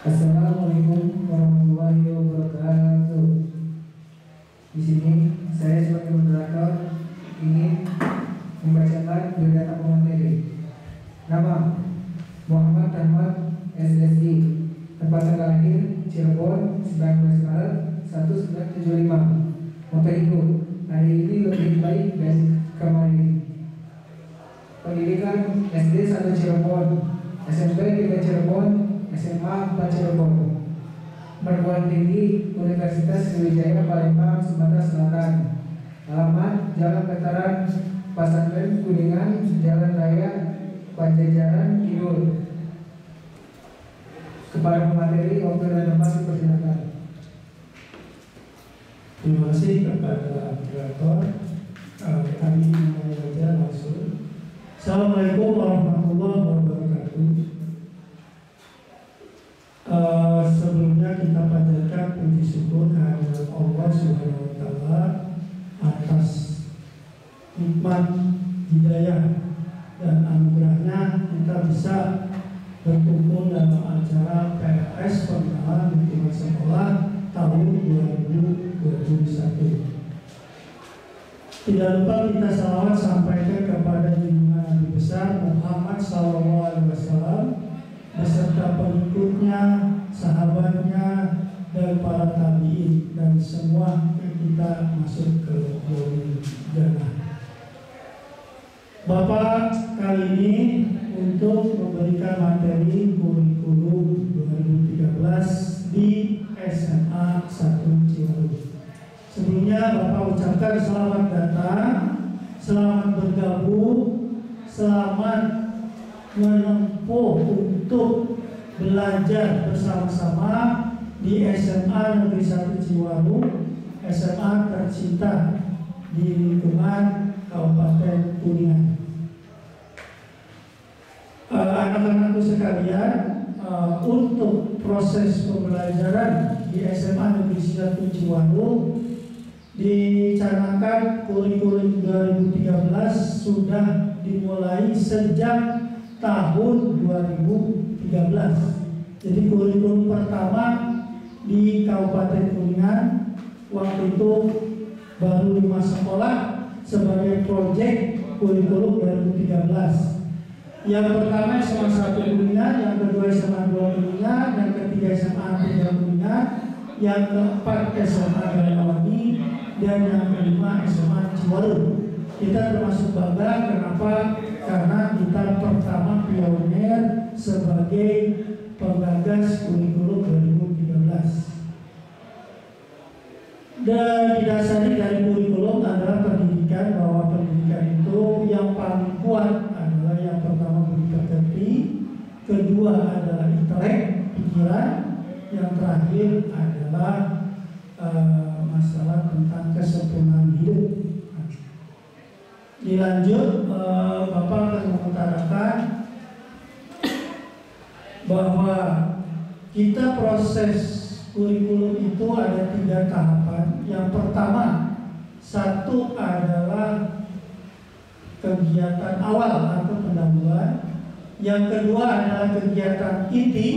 Assalamualaikum warahmatullahi wabarakatuh. Di sini saya sebagai moderator ingin membacakan biodata pemateri. Nama Muhammad Ahmad SSI, tempat tanggal lahir Cirebon 19 Maret 1975. Moto hidup, hari ini lebih baik dari kemarin. Pendidikan SD 1 Cirebon, SMP 3 Cirebon, SMA 4 Cirebon. Perguruan tinggi Universitas Sriwijaya Palembang, Sumatera Selatan. Alamat Jalan Veteran Pasantren Kuningan, Jalan Raya Pajajaran Kidul. Kepada pemateri, waktu dan tempat dipersilakan. Terima kasih kepada moderator. Kami membaca langsung. Assalamualaikum warahmatullahi wabarakatuh. Sebelumnya kita panjatkan puji syukur kehadirat Allah Subhanahu wa Ta'ala atas nikmat hidayah dan anugerahnya kita bisa berkumpul dalam acara PLS pengenalan lingkungan sekolah tahun 2021. Tidak lupa kita salawat sampaikan kepada junjungan Nabi besar Muhammad SAW beserta pengikutnya, sahabatnya, dan para tabi'in, dan semua yang kita masuk ke jannah. Bapak kali ini untuk memberikan materi kurikulum 2013 di SMA 1 Cirebon. Sebelumnya Bapak ucapkan selamat datang, selamat bergabung, selamat menempuh untuk belajar bersama-sama di SMA Negeri 1 Ciwaru, SMA tercinta di lingkungan Kabupaten Kuningan. Anak-anakku sekalian, untuk proses pembelajaran di SMA Negeri 1 Ciwaru dicanangkan kurikulum 2013 sudah dimulai sejak tahun 2013. Jadi kurikulum pertama di Kabupaten Kuningan waktu itu baru 5 sekolah sebagai proyek kurikulum 2013. Yang pertama SMA 1 Kuningan, yang kedua SMA 2 Kuningan, yang ketiga SMA 3 Kuningan, yang keempat SMA Galawangi, dan yang kelima SMA Ciwaru. Kita termasuk bangga, kenapa? Karena kita pertama pionir sebagai penggagas kurikulum 2013. Dan didasari dari kurikulum adalah pendidikan, bahwa pendidikan itu yang paling kuat adalah yang pertama budi pekerti, kedua adalah intelek, pikiran, yang terakhir adalah masalah tentang kesempurnaan hidup. Dilanjut, Bapak akan mengutarakan bahwa kita proses kurikulum itu ada 3 tahapan. Yang pertama, 1 adalah kegiatan awal atau pendahuluan. Yang kedua adalah kegiatan inti.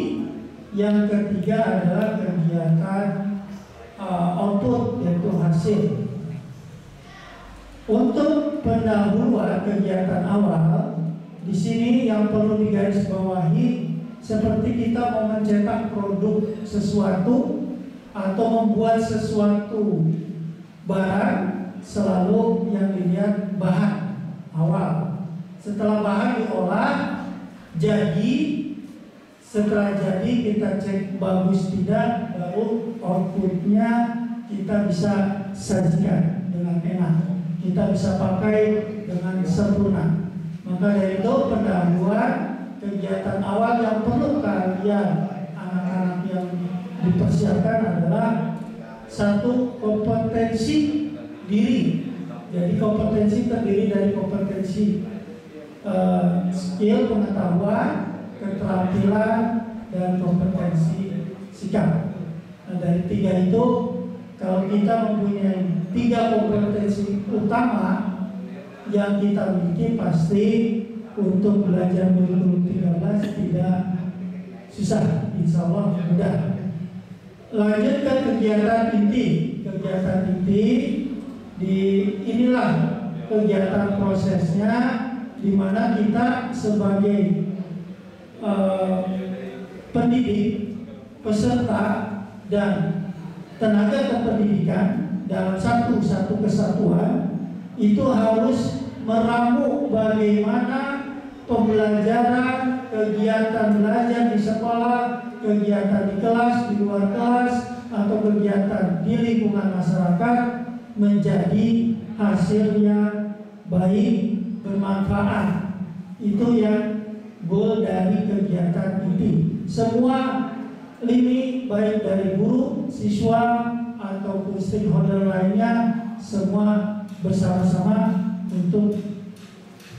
Yang ketiga adalah kegiatan output, yaitu hasil. Untuk pendahuluan kegiatan awal, di sini yang perlu digarisbawahi, seperti kita mau mencetak produk sesuatu atau membuat sesuatu barang, selalu yang dilihat bahan awal. Setelah bahan diolah, jadi, setelah jadi kita cek bagus tidak, baru outputnya kita bisa sajikan dengan enak, kita bisa pakai dengan sempurna. Maka dari itu pendahuluan kegiatan awal yang perlu kalian anak-anak yang dipersiapkan adalah 1, kompetensi diri. Jadi kompetensi terdiri dari kompetensi skill, pengetahuan, keterampilan, dan kompetensi sikap. Nah, dari 3 itu, kalau kita mempunyai 3 kompetensi utama yang kita miliki, pasti untuk belajar kurikulum 13 tidak susah, insya Allah mudah. Lanjut ke kegiatan inti. Kegiatan inti inilah kegiatan prosesnya, di mana kita sebagai pendidik, peserta dan tenaga kependidikan dalam satu kesatuan itu harus meramu bagaimana pembelajaran, kegiatan belajar di sekolah, kegiatan di kelas, di luar kelas, atau kegiatan di lingkungan masyarakat menjadi hasilnya baik, bermanfaat. Itu yang goal dari kegiatan inti. Semua lini baik dari guru, siswa ataupun stakeholder lainnya semua bersama-sama untuk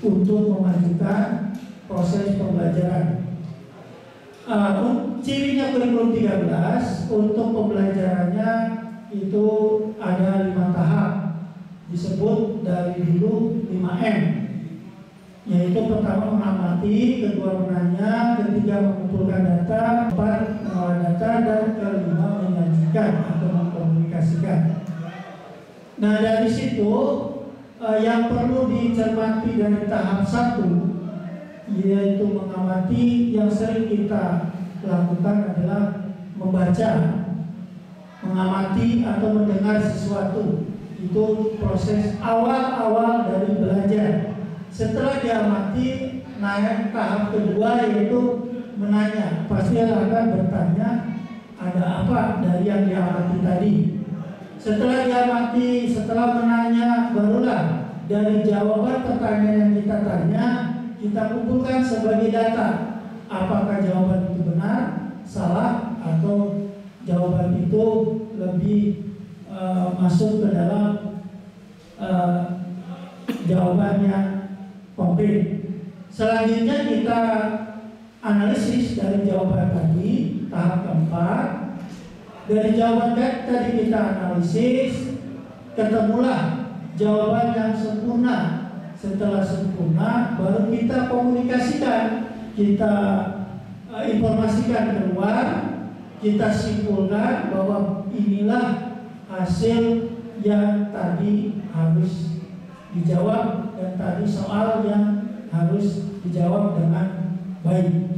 memajukan proses pembelajaran. Cirinya kurikulum 13 untuk pembelajarannya itu ada 5 tahap, disebut dari dulu 5M, yaitu pertama mengamati, kedua menanya, ketiga mengumpulkan data, keempat mengolah data, dan kelima menyajikan atau mengkomunikasikan. Nah, dari situ yang perlu dicermati dari tahap 1 yaitu mengamati, yang sering kita lakukan adalah membaca, mengamati atau mendengar sesuatu. Itu proses awal-awal dari belajar. Setelah diamati, naik tahap kedua yaitu menanya. Pasti akan bertanya, ada apa dari yang diamati tadi. Setelah diamati, setelah menanya, barulah dari jawaban pertanyaan yang kita tanya, kita kumpulkan sebagai data. Apakah jawaban itu benar, salah, atau jawaban itu lebih masuk ke dalam jawaban yang konkret. Selanjutnya kita analisis dari jawaban tadi, tahap keempat. Dari jawaban tadi kita analisis, ketemulah jawaban yang sempurna. Setelah sempurna, baru kita komunikasikan, kita informasikan keluar, kita simpulkan bahwa inilah hasil yang tadi harus dijawab dan tadi soal yang harus dijawab dengan baik.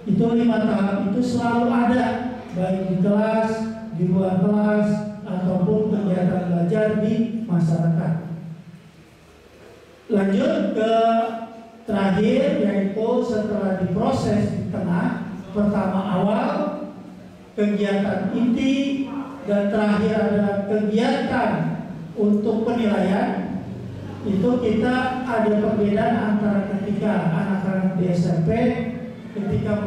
Itu 5 tahap itu selalu ada, baik di kelas, di luar kelas, ataupun kegiatan belajar di masyarakat. Lanjut ke terakhir, yaitu setelah diproses di tengah, pertama awal, kegiatan inti, dan terakhir adalah kegiatan untuk penilaian. Itu kita ada perbedaan antara ketika anak-anak di SMP, ketika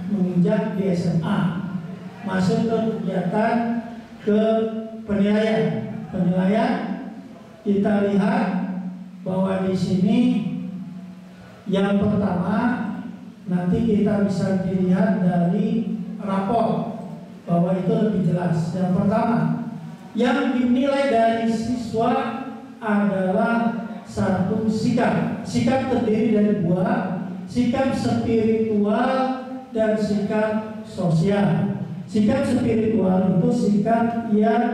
menginjak di SMA, masuk ke kegiatan ke penilaian. Penilaian kita lihat bahwa di sini yang pertama nanti kita bisa dilihat dari rapor bahwa itu lebih jelas. Yang pertama, yang dinilai dari siswa adalah satu sikap. Sikap terdiri dari 2, sikap spiritual dan sikap sosial. Sikap spiritual itu sikap yang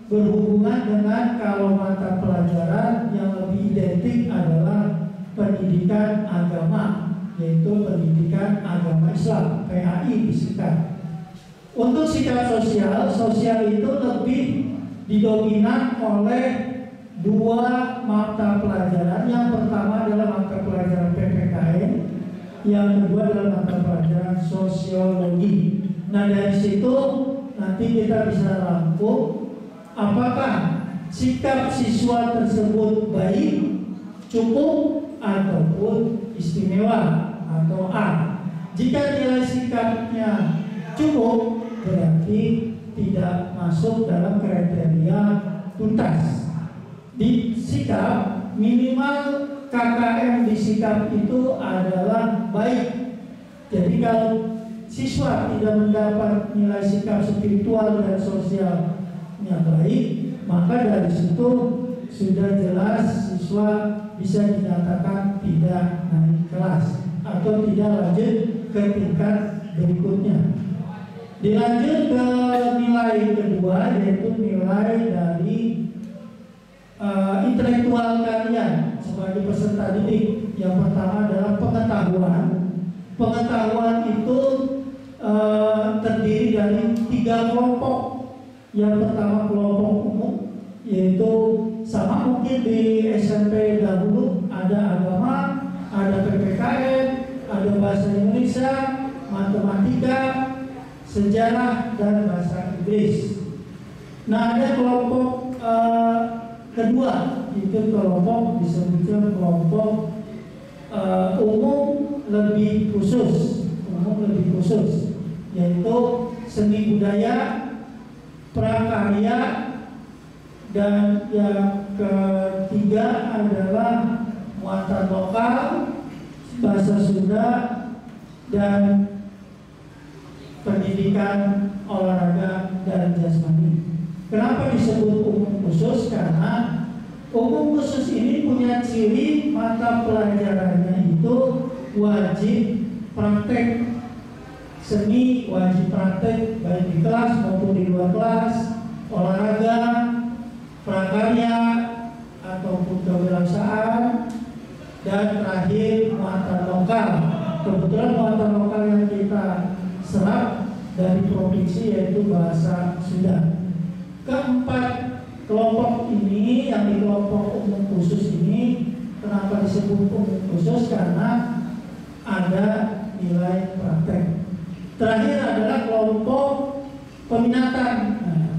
berhubungan dengan kalau mata pelajaran yang lebih identik adalah pendidikan agama, yaitu pendidikan agama Islam, PAI disingkat. Untuk sikap sosial, sosial itu lebih didominan oleh 2 mata pelajaran. Yang pertama adalah mata pelajaran PPKN, yang kedua adalah mata pelajaran sosiologi. Nah, dari situ nanti kita bisa rangkum apakah sikap siswa tersebut baik, cukup, ataupun istimewa atau A. Jika nilai sikapnya cukup, berarti tidak masuk dalam kriteria tuntas. Di sikap, minimal KKM di sikap itu adalah baik. Jadi kalau siswa tidak mendapat nilai sikap spiritual dan sosialnya baik, maka dari situ sudah jelas siswa bisa dinyatakan tidak naik kelas atau tidak lanjut ke tingkat berikutnya. Dilanjut ke nilai kedua, yaitu nilai dari intelektual kalian sebagai peserta didik. Yang pertama adalah pengetahuan. Pengetahuan itu terdiri dari 3 kelompok. Yang pertama kelompok umum, yaitu sama mungkin di SMP dahulu, ada agama, ada PPKN, ada bahasa Indonesia, matematika, sejarah, dan bahasa Inggris. Nah, ada kelompok kedua, itu kelompok disebutnya kelompok umum lebih khusus, yaitu seni budaya, prakarya, dan yang ketiga adalah muatan lokal, bahasa Sunda, dan pendidikan olahraga dan jasmani. Kenapa disebut umum khusus? Karena umum khusus ini punya ciri mata pelajarannya itu wajib praktek seni, wajib praktek baik di kelas maupun di luar kelas, olahraga, prakarya ataupun kewirausahaan, dan terakhir muatan lokal. Kebetulan muatan lokal yang kita serap dari provinsi yaitu bahasa Sunda. Keempat kelompok ini, yang di kelompok umum khusus ini, kenapa disebut umum khusus? Karena ada nilai praktek. Terakhir adalah kelompok peminatan. Nah,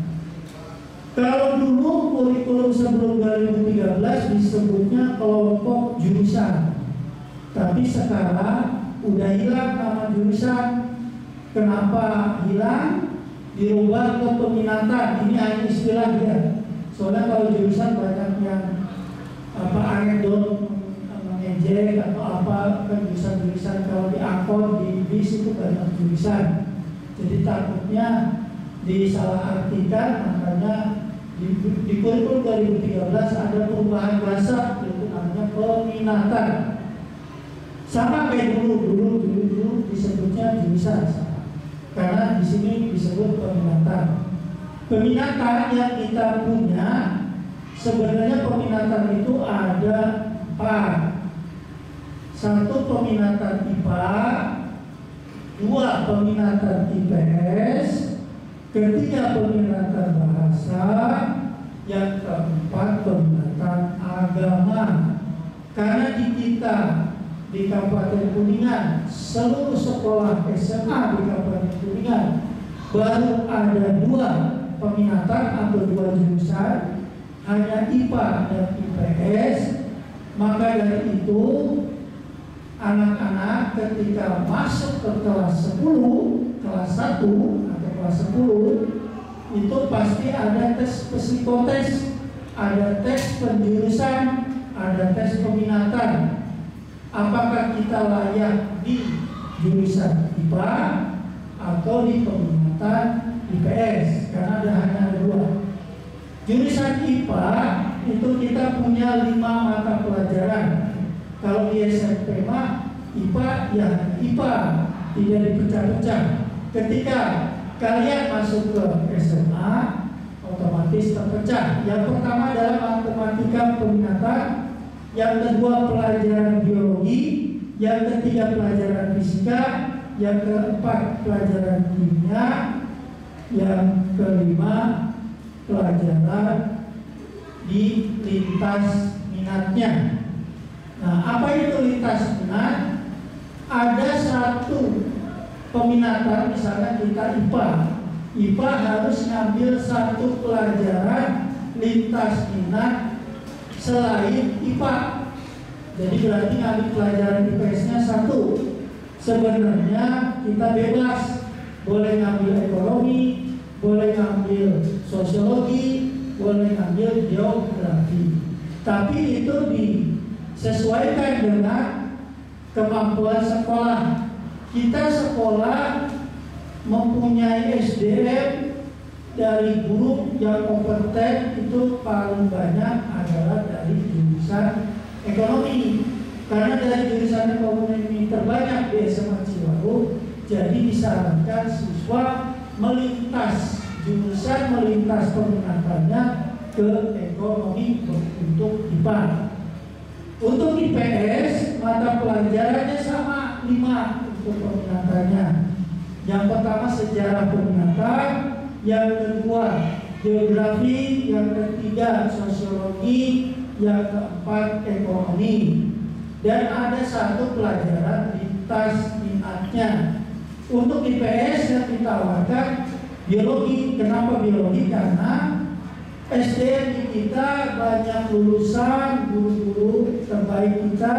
kalau dulu kurikulum sebelum 2013 disebutnya kelompok jurusan, tapi sekarang udah hilang nama jurusan. Kenapa hilang? Dirubah ke peminatan. Ini hanya istilah ya. Soalnya kalau jurusan banyak yang anekdot mengejek atau apa kan jurusan-jurusan, kalau di angkot, di bis itu banyak jurusan. Jadi takutnya disalahartikan, makanya di kurikulum 2013 ada perubahan bahasa, itu namanya peminatan. Sama kayak dulu disebutnya jurusan. Karena di sini disebut peminatan. Peminatan yang kita punya, sebenarnya peminatan itu ada 4. 1 peminatan IPA, 2 peminatan IPS, 3 peminatan bahasa, yang keempat peminatan agama. Karena di kita di Kabupaten Kuningan, seluruh sekolah SMA di Kabupaten Kuningan baru ada 2 peminatan atau 2 jurusan, hanya IPA dan IPS. Maka dari itu anak-anak ketika masuk ke kelas 10, kelas 1 atau kelas 10 itu pasti ada tes psikotes, ada tes penjurusan, ada tes peminatan. Apakah kita layak di jurusan IPA atau di peminatan IPS? Karena hanya ada 2. Jurusan IPA itu kita punya 5 mata pelajaran. Kalau di SMP mah IPA ya IPA, tidak dipecah-pecah. Ketika kalian masuk ke SMA, otomatis terpecah. Yang pertama adalah matematika peminatan, yang kedua pelajaran biologi, yang ketiga pelajaran fisika, yang keempat pelajaran kimia, yang kelima pelajaran di lintas minatnya. Nah, apa itu lintas minat? Ada 1 peminatan, misalnya kita IPA. IPA harus ngambil 1 pelajaran lintas minat selain IPA. Jadi berarti ngambil pelajaran IPS-nya 1. Sebenarnya kita bebas, boleh ngambil ekonomi, boleh ngambil sosiologi, boleh ngambil geografi. Tapi itu disesuaikan dengan kemampuan sekolah. Kita sekolah mempunyai SDM dari guru yang kompeten itu paling banyak adalah dari jurusan ekonomi. Karena dari jurusan ekonomi terbanyak di SMA Ciwaru, Jadi disarankan siswa melintas jurusan, melintas peminatannya ke ekonomi untuk IPA. Untuk IPS mata pelajarannya sama 5 untuk peminatannya. Yang pertama sejarah peminatan, yang kedua geografi, yang ketiga sosiologi, yang keempat ekonomi. Dan ada satu pelajaran lintas minatnya. Untuk IPS yang ditawarkan biologi. Kenapa biologi? Karena SDM kita banyak lulusan, guru-guru terbaik kita,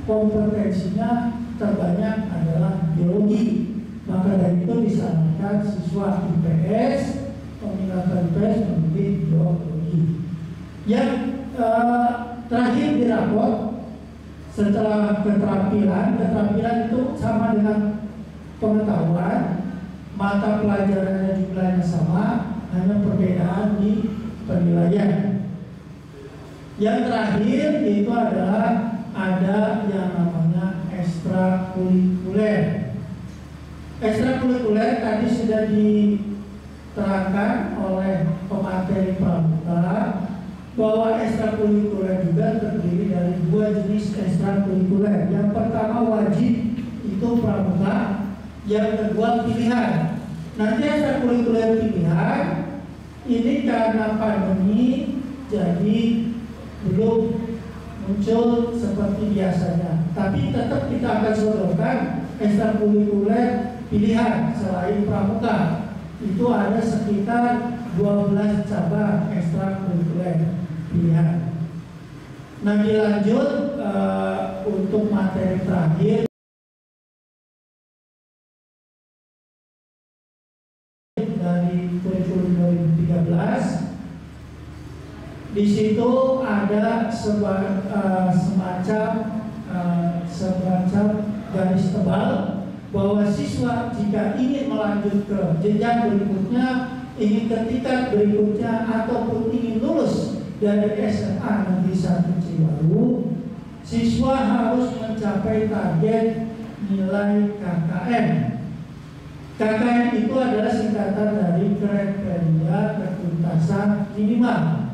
kompetensinya terbanyak adalah biologi. Maka dari itu disarankan siswa IPS, peminatan IPS memilih biologi. Yang terakhir di rapor, setelah keterampilan itu sama dengan pengetahuan, mata pelajarannya jumlahnya sama, hanya perbedaan di penilaian. Yang terakhir itu adalah ada yang namanya ekstrakurikuler. Ekstrakurikuler tadi sudah diterangkan oleh pemateri pramuka bahwa ekstrakurikuler juga terdiri dari 2 jenis ekstrakurikuler. Yang pertama wajib, itu pramuka. Yang kedua pilihan. Nanti ekstrakurikuler pilihan ini karena pandemi jadi belum muncul seperti biasanya. Tapi tetap kita akan sodorkan ekstrakurikuler pilihan selain pramuka. Itu ada sekitar 12 cabang ekstrakurikuler pilihan. Nah, dilanjut untuk materi terakhir dari kurikulum 2013. Di situ ada semacam garis tebal bahwa siswa jika ingin melanjut ke jenjang berikutnya, ingin ke tingkat berikutnya, ataupun ingin lulus dari SMA Negeri 1 Ciwaru, siswa harus mencapai target nilai KKM. KKM itu adalah singkatan dari kriteria ketuntasan minimal.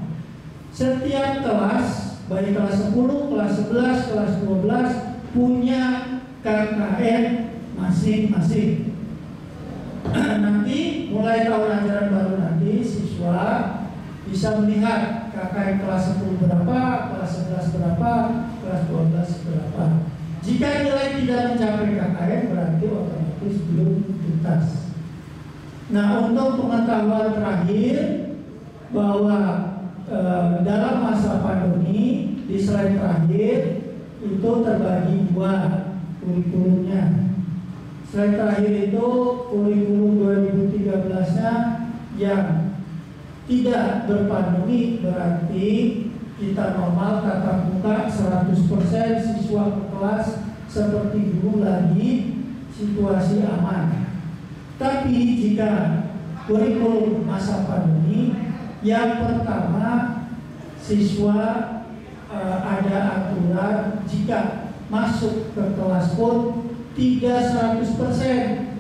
Setiap kelas, baik kelas 10, kelas 11, kelas 12 punya KKM masing-masing. Nanti mulai tahun ajaran baru nanti siswa bisa melihat KKM kelas 10 berapa, kelas 11 berapa, kelas 12 berapa. Jika nilai tidak mencapai KKM berarti otomatis belum tuntas. Nah, untuk pengetahuan terakhir bahwa dalam masa pandemi di slide terakhir itu terbagi 2 kurikulumnya. Slide terakhir itu kurikulum 2013-nya yang tidak berpandemi, berarti kita normal tatap muka 100% siswa ke kelas seperti dulu lagi, situasi aman. Tapi jika kurikulum masa pandemi, yang pertama siswa ada aturan jika masuk ke kelas pun tidak 100%,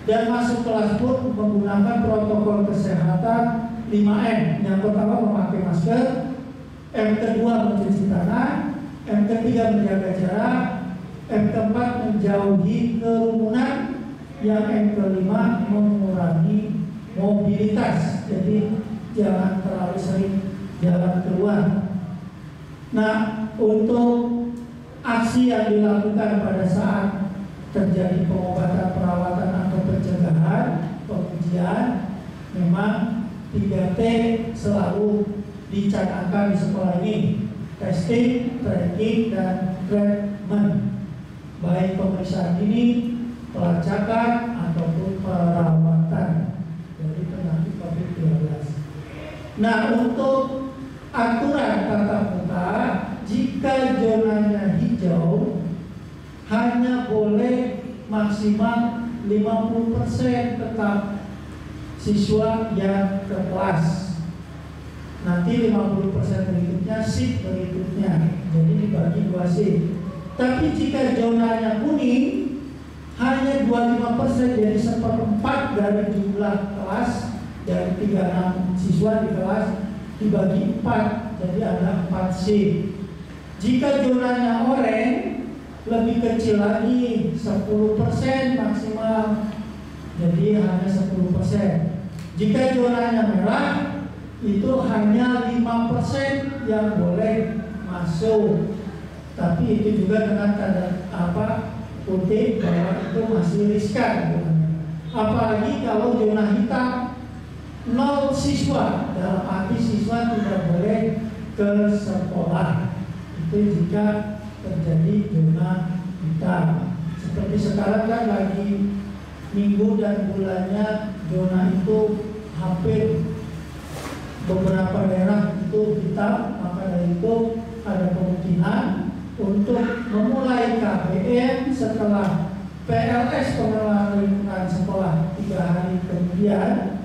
dan masuk kelas pun menggunakan protokol kesehatan 5M. Yang pertama memakai masker, M kedua mencuci tangan, M ketiga menjaga jarak, M keempat menjauhi kerumunan, yang M kelima mengurangi mobilitas. Jadi jangan terlalu sering jalan keluar. Nah, untuk aksi yang dilakukan pada saat terjadi pengobatan, perawatan atau pencegahan, pengujian, memang 3T selalu dicanangkan di sekolah ini: testing, tracking, dan treatment, baik pemeriksaan dini, pelacakan ataupun perawatan dari penyakit COVID-19. Nah, untuk aturan tatap muka, jika zonanya hijau hanya boleh maksimal 50% tetap siswa yang ke kelas. Nanti 50% berikutnya shift berikutnya, jadi dibagi 2 shift. Tapi jika zonanya kuning, hanya 25%, jadi 1/4 dari jumlah kelas. Dari 36 siswa di kelas dibagi 4, jadi ada 4 shift. Jika zonanya oranye lebih kecil lagi, 10% maksimal, jadi hanya 10%. Jika zonanya merah itu hanya 5% yang boleh masuk, tapi itu juga dengan tanda kutip bahwa itu masih riskan. Apalagi kalau zona hitam 0 siswa, dalam arti siswa tidak boleh ke sekolah. Itu jika terjadi zona hitam. Seperti sekarang kan lagi minggu dan bulannya zona itu hampir beberapa daerah itu hitam, maka dari itu ada kemungkinan untuk memulai KBM setelah PLS pengelolaan lingkungan sekolah 3 hari kemudian.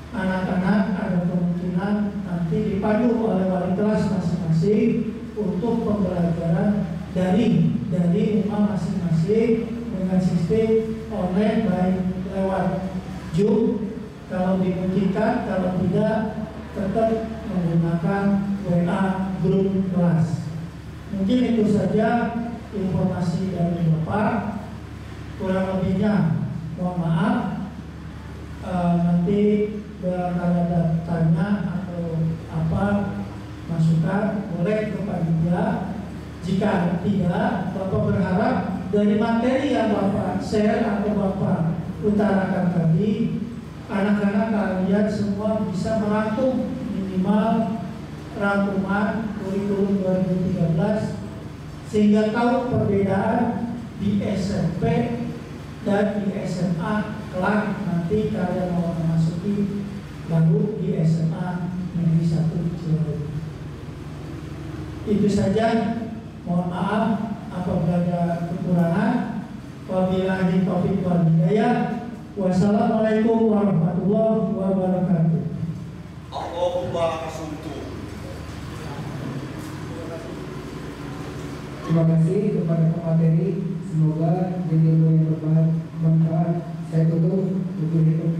Anak-anak ada kemungkinan nanti dipandu oleh wali kelas masing-masing untuk pembelajaran daring dari rumah masing-masing dengan sistem online, baik lewat Zoom kalau dimungkinkan, kalau tidak tetap menggunakan WA grup kelas. Mungkin itu saja informasi dari Bapak. Kurang lebihnya mohon maaf. Nanti barangkali ada tanya atau masukan boleh kepada dia. Jika tidak, Bapak berharap dari materi yang Bapak share atau Bapak utarakan tadi, anak-anak kalian semua bisa merangkum minimal rangkuman kurikulum 2013 sehingga tahu perbedaan di SMP dan di SMA kelak nanti kalian mau memasuki baru di SMA Negeri 1 Cirebon. Itu saja. Mohon maaf apabila ada kekurangan. Wabillahi taufiq wal hidayah. Wassalamualaikum warahmatullahi wabarakatuh. Allahumma kasuntu. Terima kasih kepada pemateri. Semoga jadi ilmu yang bermanfaat. Saya tutup buku hidup